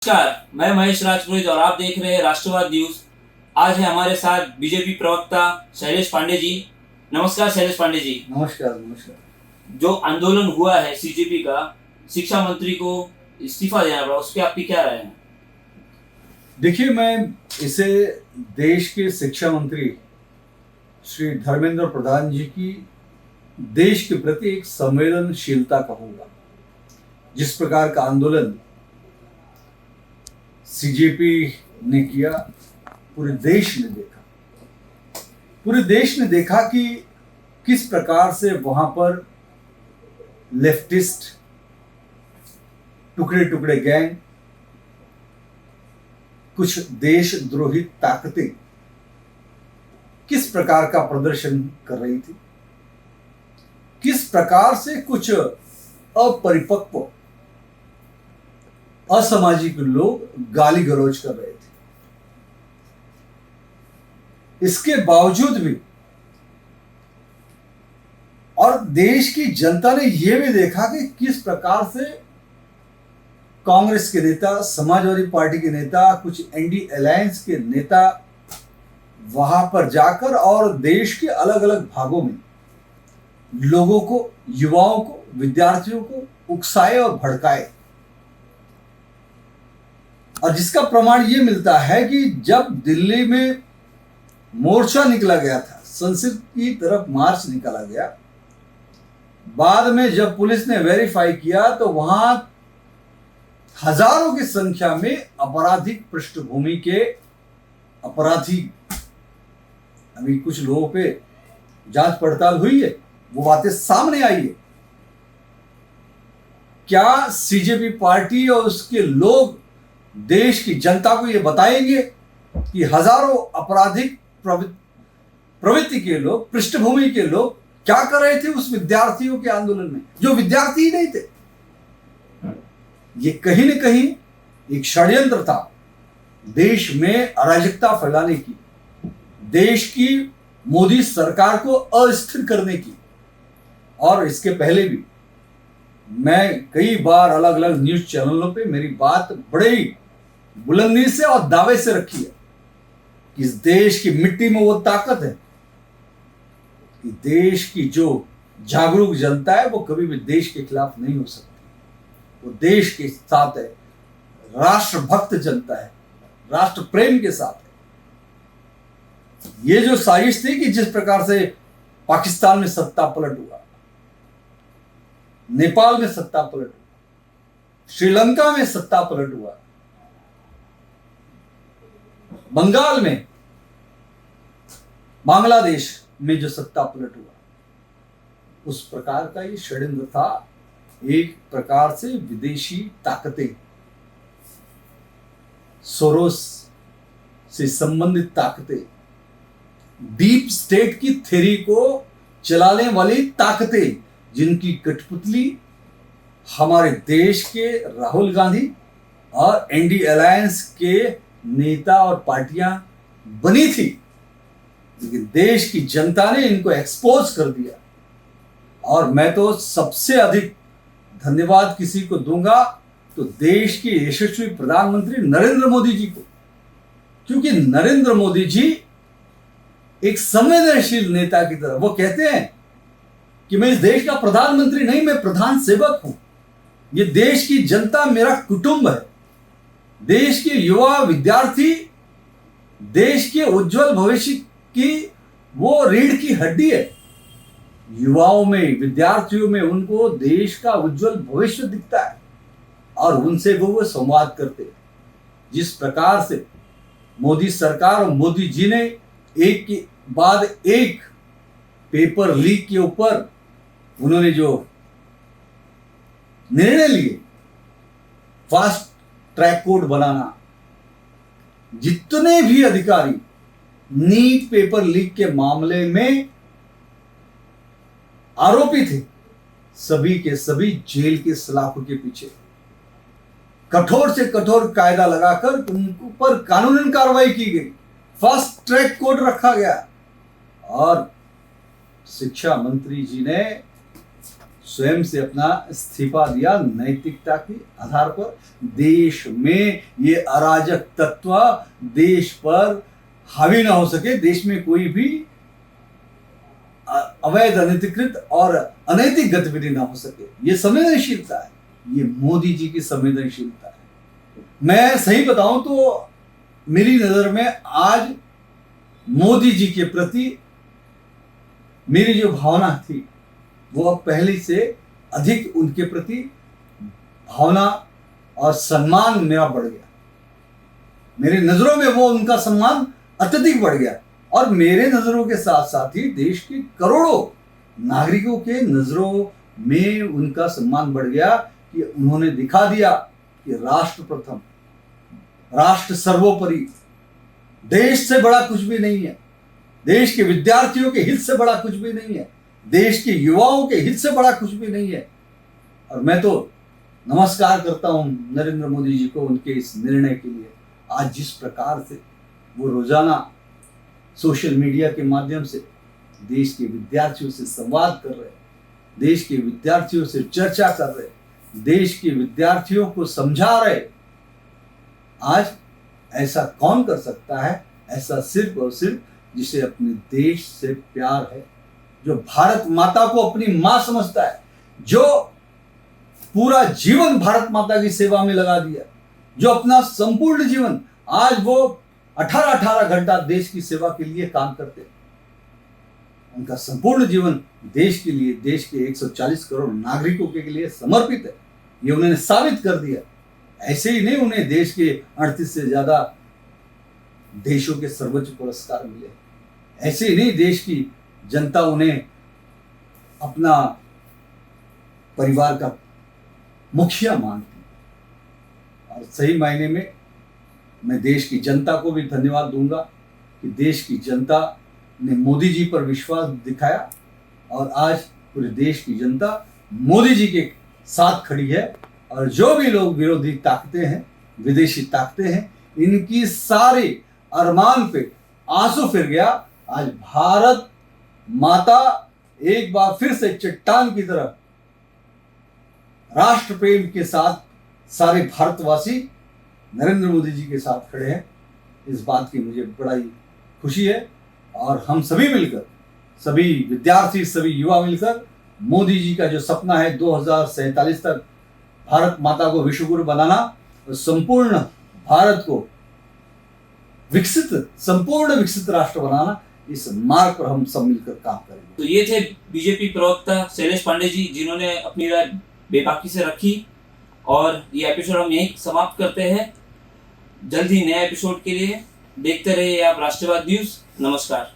नमस्कार, मैं महेश राजपुरोहित और आप देख रहे हैं राष्ट्रवाद न्यूज। आज है हमारे साथ बीजेपी प्रवक्ता शैलेश पांडे जी। नमस्कार शैलेश पांडे जी। नमस्कार नमस्कार। जो आंदोलन हुआ है सीजेपी का, शिक्षा मंत्री को इस्तीफा देना पड़ा, उस पर आपकी क्या राय है? देखिए, मैं इसे देश के शिक्षा मंत्री श्री धर्मेंद्र प्रधान जी की देश के प्रति एक संवेदनशीलता कहूंगा। जिस प्रकार का आंदोलन सीजेपी ने किया, पूरे देश ने देखा कि किस प्रकार से वहां पर लेफ्टिस्ट टुकड़े टुकड़े गैंग, कुछ देशद्रोही ताकतें किस प्रकार का प्रदर्शन कर रही थी, किस प्रकार से कुछ अपरिपक्व असामाजिक लोग गाली गलौज कर रहे थे। इसके बावजूद भी और देश की जनता ने यह भी देखा कि किस प्रकार से कांग्रेस के नेता, समाजवादी पार्टी के नेता, कुछ एनडी अलायंस के नेता वहां पर जाकर और देश के अलग अलग भागों में लोगों को, युवाओं को, विद्यार्थियों को उकसाए और भड़काए। और जिसका प्रमाण यह मिलता है कि जब दिल्ली में मोर्चा निकला गया था, संसद की तरफ मार्च निकाला गया, बाद में जब पुलिस ने वेरीफाई किया तो वहां हजारों की संख्या में आपराधिक पृष्ठभूमि के अपराधी, अभी कुछ लोगों पे जांच पड़ताल हुई है, वो बातें सामने आई है। क्या सीजेपी पार्टी और उसके लोग देश की जनता को यह बताएंगे कि हजारों आपराधिक प्रवृत्ति के लोग, पृष्ठभूमि के लोग क्या कर रहे थे उस विद्यार्थियों के आंदोलन में, जो विद्यार्थी ही नहीं थे? ये कहीं न कहीं एक षड्यंत्र था देश में अराजकता फैलाने की, देश की मोदी सरकार को अस्थिर करने की। और इसके पहले भी मैं कई बार अलग अलग न्यूज चैनलों पे मेरी बात बड़े बुलंदी से और दावे से रखी है कि इस देश की मिट्टी में वो ताकत है कि देश की जो जागरूक जनता है वो कभी भी देश के खिलाफ नहीं हो सकती। वो देश के साथ है, राष्ट्रभक्त जनता है, राष्ट्र प्रेम के साथ है। ये जो साजिश थी कि जिस प्रकार से पाकिस्तान में सत्ता पलट हुआ, नेपाल में सत्ता पलट हुआ, श्रीलंका में सत्ता पलट हुआ, बंगाल में, बांग्लादेश में जो सत्ता पलट हुआ, उस प्रकार का ये षड्यंत्र था। एक प्रकार से विदेशी ताकतें, सोरोस से संबंधित ताकतें, डीप स्टेट की थ्योरी को चलाने वाली ताकतें, जिनकी कठपुतली हमारे देश के राहुल गांधी और एनडी अलायंस के नेता और पार्टियां बनी थी, लेकिन देश की जनता ने इनको एक्सपोज कर दिया। और मैं तो सबसे अधिक धन्यवाद किसी को दूंगा तो देश के यशस्वी प्रधानमंत्री नरेंद्र मोदी जी को, क्योंकि नरेंद्र मोदी जी एक संवेदनशील नेता की तरह, वो कहते हैं कि मैं इस देश का प्रधानमंत्री नहीं, मैं प्रधान सेवक हूं। ये देश की जनता मेरा कुटुंब है। देश के युवा, विद्यार्थी देश के उज्जवल भविष्य की वो रीढ़ की हड्डी है। युवाओं में, विद्यार्थियों में उनको देश का उज्जवल भविष्य दिखता है और उनसे वो संवाद करते हैं। जिस प्रकार से मोदी सरकार और मोदी जी ने एक के बाद एक पेपर लीक के ऊपर उन्होंने जो निर्णय लिए, फास्ट ट्रैक कोड बनाना, जितने भी अधिकारी नीट पेपर लीक के मामले में आरोपी थे, सभी के सभी जेल के सलाखों के पीछे कठोर से कठोर कायदा लगाकर उनके ऊपर कानूनी कार्रवाई की गई, फास्ट ट्रैक कोड रखा गया। और शिक्षा मंत्री जी ने स्वयं से अपना इस्तीफा दिया नैतिकता के आधार पर। देश में ये अराजक तत्व देश पर हावी ना हो सके, देश में कोई भी अवैध, अनधिकृत और अनैतिक गतिविधि ना हो सके। ये संवेदनशीलता है, ये मोदी जी की संवेदनशीलता है। मैं सही बताऊं तो मेरी नजर में आज मोदी जी के प्रति मेरी जो भावना थी वो अब पहले से अधिक उनके प्रति भावना और सम्मान मेरा बढ़ गया। मेरे नजरों में वो उनका सम्मान अत्यधिक बढ़ गया और मेरे नजरों के साथ साथ ही देश के करोड़ों नागरिकों के नजरों में उनका सम्मान बढ़ गया कि उन्होंने दिखा दिया कि राष्ट्र प्रथम, राष्ट्र सर्वोपरि, देश से बड़ा कुछ भी नहीं है, देश के विद्यार्थियों के हित से बड़ा कुछ भी नहीं है, देश के युवाओं के हित से बड़ा कुछ भी नहीं है। और मैं तो नमस्कार करता हूं नरेंद्र मोदी जी को उनके इस निर्णय के लिए। आज जिस प्रकार से वो रोजाना सोशल मीडिया के माध्यम से देश के विद्यार्थियों से संवाद कर रहे, देश के विद्यार्थियों से चर्चा कर रहे, देश के विद्यार्थियों को समझा रहे, आज ऐसा कौन कर सकता है? ऐसा सिर्फ और सिर्फ जिसे अपने देश से प्यार है, जो भारत माता को अपनी मां समझता है, जो पूरा जीवन भारत माता की सेवा में लगा दिया, जो अपना संपूर्ण जीवन, आज वो 18-18 घंटा देश की सेवा के लिए काम करते हैं। उनका संपूर्ण जीवन देश के लिए, देश के 140 करोड़ नागरिकों के लिए समर्पित है। ये उन्होंने साबित कर दिया। ऐसे ही नहीं उन्हें देश के 38 से ज्यादा देशों के सर्वोच्च पुरस्कार मिले, ऐसे ही नहीं देश की जनता उन्हें अपना परिवार का मुखिया मानती। और सही मायने में मैं देश की जनता को भी धन्यवाद दूंगा कि देश की जनता ने मोदी जी पर विश्वास दिखाया और आज पूरे देश की जनता मोदी जी के साथ खड़ी है। और जो भी लोग विरोधी ताकतें हैं, विदेशी ताकतें हैं, इनकी सारे अरमान पे आंसू फिर गया। आज भारत माता एक बार फिर से चट्टान की तरह राष्ट्र प्रेम के साथ सारे भारतवासी नरेंद्र मोदी जी के साथ खड़े हैं। इस बात की मुझे बड़ा ही खुशी है और हम सभी मिलकर, सभी विद्यार्थी, सभी युवा मिलकर मोदी जी का जो सपना है 2047 तक भारत माता को विश्वगुरु बनाना और संपूर्ण भारत को संपूर्ण विकसित राष्ट्र बनाना, इस मार्ग पर हम सब मिलकर काम करेंगे। तो ये थे बीजेपी प्रवक्ता शैलेश पांडे जी, जिन्होंने अपनी राय बेबाकी से रखी। और ये एपिसोड हम यहीं समाप्त करते हैं। जल्द ही नए एपिसोड के लिए देखते रहिए आप राष्ट्रवाद न्यूज। नमस्कार।